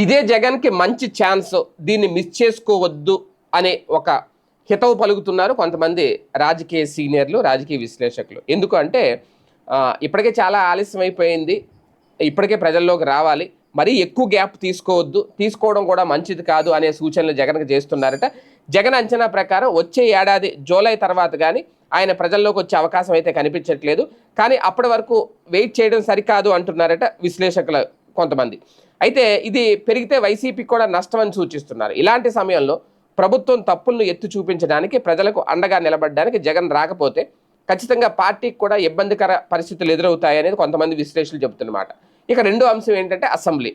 ఇదే జగన్కి మంచి ఛాన్స్, దీన్ని మిస్ చేసుకోవద్దు అనే ఒక హితవు పలుకుతున్నారు కొంతమంది రాజకీయ సీనియర్లు, రాజకీయ విశ్లేషకులు. ఎందుకు అంటే ఇప్పటికే చాలా ఆలస్యం అయిపోయింది, ఇప్పటికే ప్రజల్లోకి రావాలి, మరీ ఎక్కువ గ్యాప్ తీసుకోవద్దు, తీసుకోవడం కూడా మంచిది కాదు అనే సూచనలు జగన్కి చేస్తున్నారట. జగన్ అంచనా ప్రకారం వచ్చే ఏడాది జూలై తర్వాత కానీ ఆయన ప్రజల్లోకి వచ్చే అవకాశం అయితే కనిపించట్లేదు. కానీ అప్పటి వరకు వెయిట్ చేయడం సరికాదు అంటున్నారట విశ్లేషకులు కొంతమంది. అయితే ఇది పెరిగితే వైసీపీకి కూడా నష్టం అని సూచిస్తున్నారు. ఇలాంటి సమయంలో ప్రభుత్వం తప్పులను ఎత్తి చూపించడానికి, ప్రజలకు అండగా నిలబడడానికి జగన్ రాకపోతే ఖచ్చితంగా పార్టీకి కూడా ఇబ్బందికర పరిస్థితులు ఎదురవుతాయనేది కొంతమంది విశ్లేషకులు చెబుతున్నమాట. ఇక రెండో అంశం ఏంటంటే అసెంబ్లీ.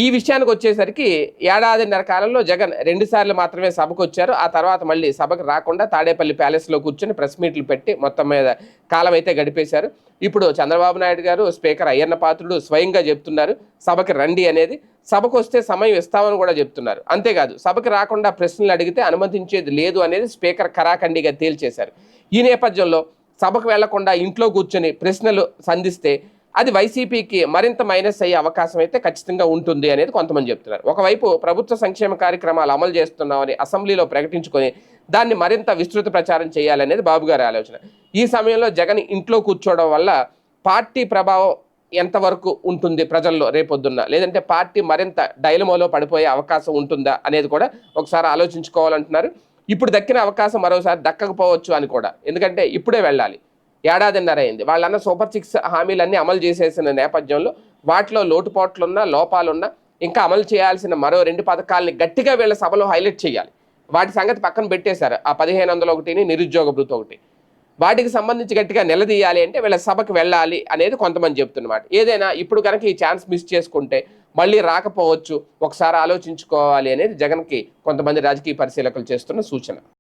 ఈ విషయానికి వచ్చేసరికి ఏడాదిన్నర కాలంలో జగన్ 2 సార్లు మాత్రమే సభకు వచ్చారు. ఆ తర్వాత మళ్ళీ సభకు రాకుండా తాడేపల్లి ప్యాలెస్లో కూర్చొని ప్రెస్ మీట్లు పెట్టి మొత్తం మీద కాలం అయితే గడిపేశారు. ఇప్పుడు చంద్రబాబు నాయుడు గారు, స్పీకర్ అయ్యన్న పాత్రుడు స్వయంగా చెప్తున్నారు సభకి రండి అనేది. సభకు వస్తే సమయం ఇస్తామని కూడా చెప్తున్నారు. అంతేకాదు సభకు రాకుండా ప్రశ్నలు అడిగితే అనుమతించేది లేదు అనేది స్పీకర్ ఖరాఖండిగా తేల్చేశారు. ఈ నేపథ్యంలో సభకు వెళ్లకుండా ఇంట్లో కూర్చొని ప్రశ్నలు సంధిస్తే అది వైసీపీకి మరింత మైనస్ అయ్యే అవకాశం అయితే ఖచ్చితంగా ఉంటుంది అనేది కొంతమంది చెప్తున్నారు. ఒకవైపు ప్రభుత్వ సంక్షేమ కార్యక్రమాలు అమలు చేస్తున్నామని అసెంబ్లీలో ప్రకటించుకొని దాన్ని మరింత విస్తృత ప్రచారం చేయాలనేది బాబు గారి ఆలోచన. ఈ సమయంలో జగన్ ఇంట్లో కూర్చోవడం వల్ల పార్టీ ప్రభావం ఎంతవరకు ఉంటుంది ప్రజల్లో రేపొద్దున్న, లేదంటే పార్టీ మరింత డైలమోలో పడిపోయే అవకాశం ఉంటుందా అనేది కూడా ఒకసారి ఆలోచించుకోవాలంటున్నారు. ఇప్పుడు దక్కిన అవకాశం మరోసారి దక్కకపోవచ్చు అని కూడా, ఎందుకంటే ఇప్పుడే వెళ్ళాలి, ఏడాదిన్నర అయింది. వాళ్ళన్న సూపర్ 6 హామీలన్నీ అమలు చేసేసిన నేపథ్యంలో వాటిలో లోటుపాట్లున్నా, లోపాలున్నా ఇంకా అమలు చేయాల్సిన మరో 2 పథకాలని గట్టిగా వీళ్ళ సభలో హైలైట్ చేయాలి. వాటి సంగతి పక్కన పెట్టేశారు. ఆ 1500 ఒకటిని, నిరుద్యోగ భృతి ఒకటి, వాటికి సంబంధించి గట్టిగా నిలదీయాలి అంటే వీళ్ళ సభకు వెళ్ళాలి అనేది కొంతమంది చెప్తున్నమాట. ఏదైనా ఇప్పుడు కనుక ఈ ఛాన్స్ మిస్ చేసుకుంటే మళ్ళీ రాకపోవచ్చు, ఒకసారి ఆలోచించుకోవాలి అనేది జగన్కి కొంతమంది రాజకీయ పరిశీలకులు చేస్తున్న సూచన.